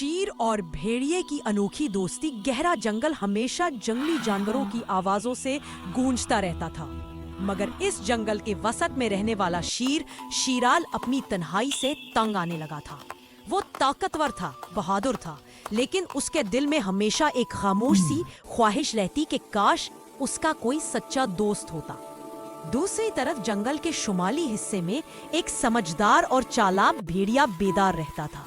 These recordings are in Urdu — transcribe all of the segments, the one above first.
شیر اور بھیڑیے کی انوکھی دوستی گہرا جنگل ہمیشہ جنگلی جانوروں کی آوازوں سے گونجتا رہتا تھا، مگر اس جنگل کے وسط میں رہنے والا شیر شیرال اپنی تنہائی سے تنگ آنے لگا تھا۔ وہ طاقتور تھا، بہادر تھا، لیکن اس کے دل میں ہمیشہ ایک خاموش سی خواہش رہتی کہ کاش اس کا کوئی سچا دوست ہوتا۔ دوسری طرف جنگل کے شمالی حصے میں ایک سمجھدار اور چالاک بھیڑیا بیدار رہتا تھا۔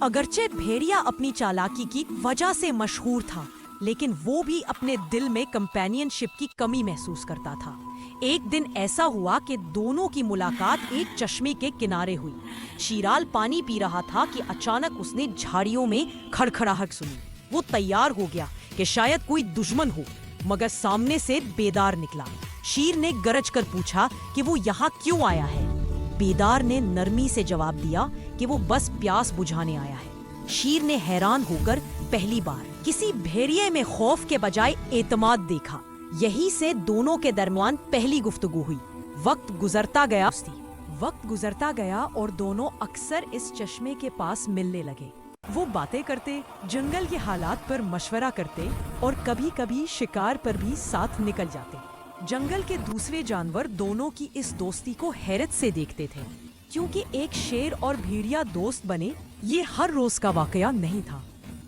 اگرچہ بھیڑیا اپنی چالاکی کی وجہ سے مشہور تھا، لیکن وہ بھی اپنے دل میں کمپینین شپ کی کمی محسوس کرتا تھا۔ ایک دن ایسا ہوا کہ دونوں کی ملاقات ایک چشمے کے کنارے ہوئی۔ شیرال پانی پی رہا تھا کہ اچانک اس نے جھاڑیوں میں کھڑکھڑاہٹ سنی۔ وہ تیار ہو گیا کہ شاید کوئی دشمن ہو، مگر سامنے سے بیدار نکلا۔ شیر نے گرج کر پوچھا کہ وہ یہاں کیوں آیا ہے۔ بیدار نے نرمی سے جواب دیا کہ وہ بس پیاس بجھانے آیا ہے۔ شیر نے حیران ہو کر پہلی بار کسی بھیڑیے میں خوف کے بجائے اعتماد دیکھا۔ یہی سے دونوں کے درمیان پہلی گفتگو ہوئی۔ وقت گزرتا گیا اور دونوں اکثر اس چشمے کے پاس ملنے لگے۔ وہ باتیں کرتے، جنگل کے حالات پر مشورہ کرتے اور کبھی کبھی شکار پر بھی ساتھ نکل جاتے۔ جنگل کے دوسرے جانور دونوں کی اس دوستی کو حیرت سے دیکھتے تھے، کیونکہ ایک شیر اور بھیڑیا دوست بنے یہ ہر روز کا واقعہ نہیں تھا۔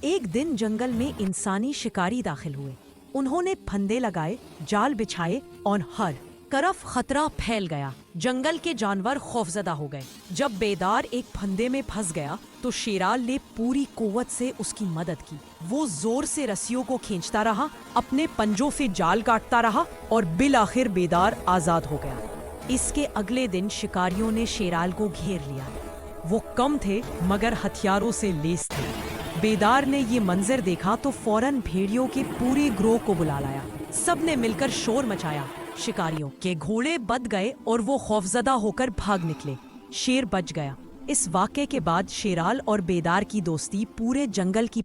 ایک دن جنگل میں انسانی شکاری داخل ہوئے۔ انہوں نے پھندے لگائے، جال بچھائے اور ہر طرف خطرہ پھیل گیا۔ جنگل کے جانور خوفزدہ ہو گئے۔ جب بیدار ایک پھندے میں پھنس گیا تو شیرال نے پوری قوت سے اس کی مدد کی۔ وہ زور سے رسیوں کو کھینچتا رہا، اپنے پنجوں سے جال کاٹتا رہا اور بالآخر بیدار آزاد ہو گیا۔ اس کے اگلے دن شکاریوں نے شیرال کو گھیر لیا۔ وہ کم تھے مگر ہتھیاروں سے لیس تھے۔ بیدار نے یہ منظر دیکھا تو فوراً بھیڑیوں کے پورے گروہ کو بلا لایا۔ سب نے مل کر شور مچایا۔ شکاریوں کے گھوڑے بد گئے اور وہ خوفزدہ ہو کر بھاگ نکلے۔ شیر بچ گیا۔ اس واقعے کے بعد شیرال اور بیدار کی دوستی پورے جنگل کی